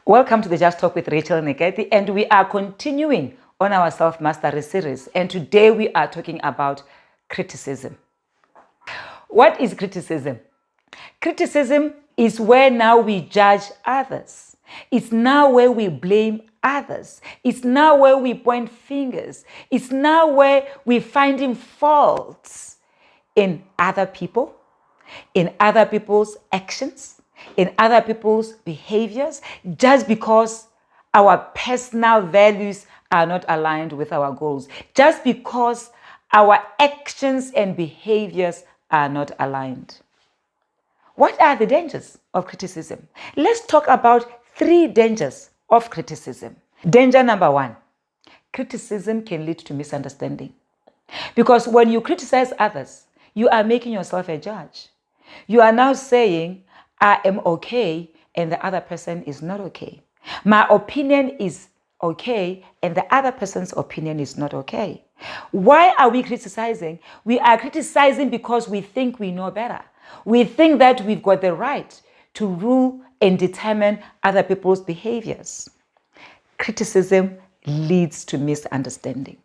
Welcome to the Just Talk with Rachel Nekati, and we are continuing on our self-mastery series. And today we are talking about criticism. What is criticism? Criticism is where now we judge others. It's now where we blame others. It's now where we point fingers. It's now where we finding faults in other people, in other people's actions, in other people's behaviors, just because our personal values are not aligned with our goals, just because our actions and behaviors are not aligned. What are the dangers of criticism? Let's talk about 3 dangers of criticism. Danger number 1, criticism can lead to misunderstanding. Because when you criticize others, you are making yourself a judge. You are now saying, I am okay and the other person is not okay. My opinion is okay and the other person's opinion is not okay. Why are we criticizing? We are criticizing because we think we know better. We think that we've got the right to rule and determine other people's behaviors. Criticism leads to misunderstanding.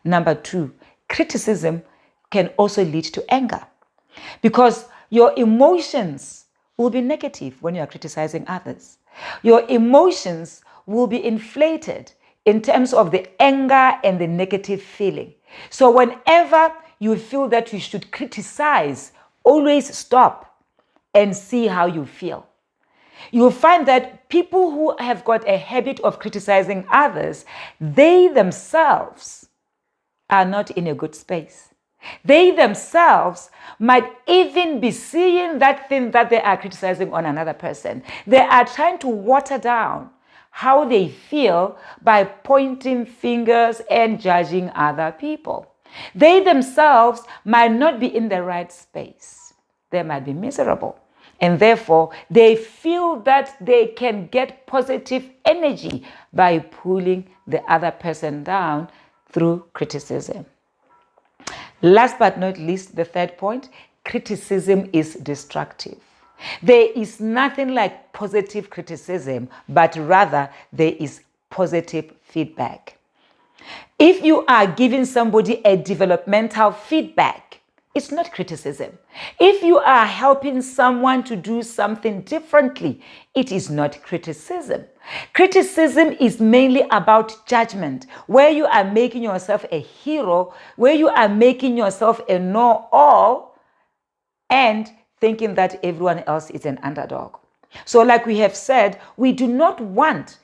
Number 2, criticism can also lead to anger, because your emotions will be negative when you are criticizing others. Your emotions will be inflated in terms of the anger and the negative feeling. So whenever you feel that you should criticize, always stop and see how you feel. You'll find that people who have got a habit of criticizing others, they themselves are not in a good space. They themselves might even be seeing that thing that they are criticizing on another person. They are trying to water down how they feel by pointing fingers and judging other people. They themselves might not be in the right space. They might be miserable. And therefore, they feel that they can get positive energy by pulling the other person down through criticism. Last but not least, the 3rd point, criticism is destructive. There is nothing like positive criticism, but rather there is positive feedback. If you are giving somebody a developmental feedback, it's not criticism. If you are helping someone to do something differently, it is not criticism. Criticism is mainly about judgment, where you are making yourself a hero, where you are making yourself a know-all, and thinking that everyone else is an underdog. So like we have said, we do not want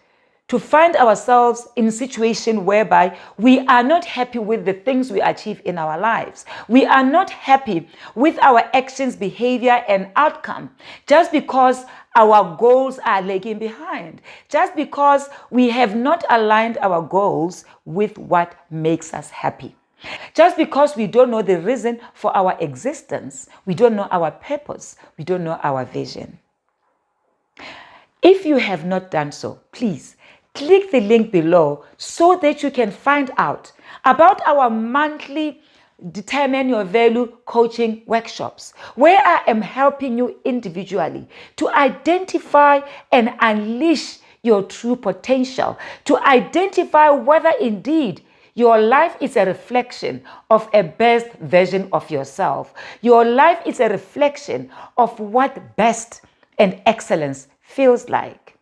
to find ourselves in a situation whereby we are not happy with the things we achieve in our lives. We are not happy with our actions, behavior, and outcome just because our goals are lagging behind, just because we have not aligned our goals with what makes us happy. Just because we don't know the reason for our existence, we don't know our purpose, we don't know our vision. If you have not done so, please click the link below so that you can find out about our monthly Determine Your Value coaching workshops, where I am helping you individually to identify and unleash your true potential, to identify whether indeed your life is a reflection of a best version of yourself. Your life is a reflection of what best and excellence feels like.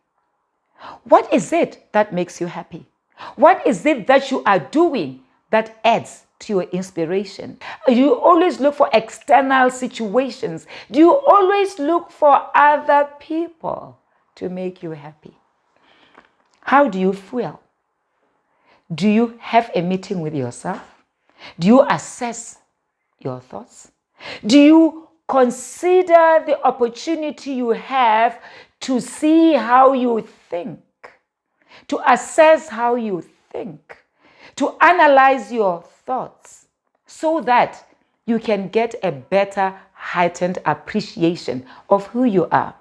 What is it that makes you happy? What is it that you are doing that adds to your inspiration? Do you always look for external situations? Do you always look for other people to make you happy? How do you feel? Do you have a meeting with yourself? Do you assess your thoughts? Do you consider the opportunity you have to see how you think, to assess how you think, to analyze your thoughts so that you can get a better, heightened appreciation of who you are,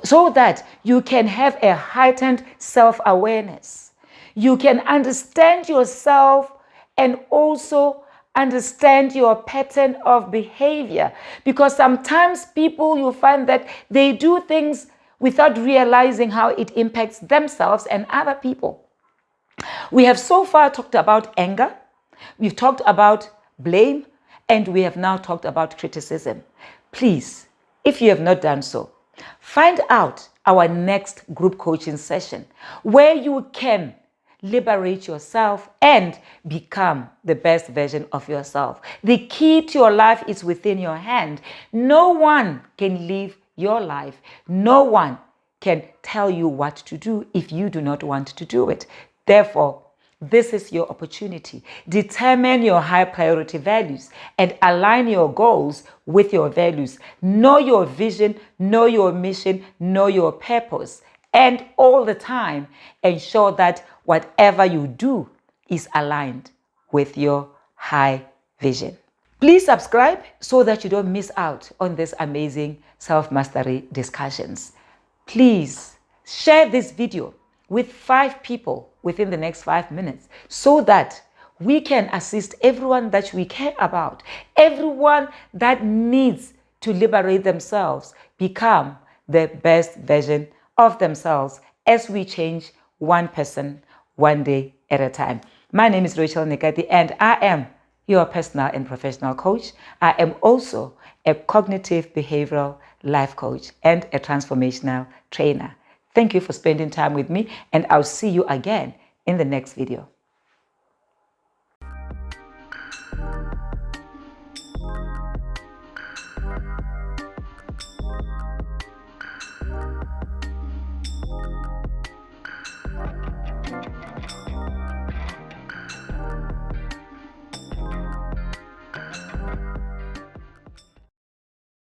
so that you can have a heightened self-awareness. You can understand yourself and also understand your pattern of behavior, because sometimes people, you find that they do things without realizing how it impacts themselves and other people. We have so far talked about anger, we've talked about blame, and we have now talked about criticism. Please, if you have not done so, find out our next group coaching session where you can liberate yourself and become the best version of yourself. The key to your life is within your hand. No one can live your life. No one can tell you what to do if you do not want to do it. Therefore, this is your opportunity. Determine your high priority values and align your goals with your values. Know your vision, know your mission, know your purpose. And all the time, ensure that whatever you do is aligned with your high vision. Please subscribe so that you don't miss out on these amazing self-mastery discussions. Please share this video with 5 people within the next 5 minutes so that we can assist everyone that we care about, everyone that needs to liberate themselves, become the best version of themselves as we change one person one day at a time. My name is Rachel Nekati and I am your personal and professional coach. I am also a cognitive behavioral life coach and a transformational trainer. Thank you for spending time with me, and I'll see you again in the next video.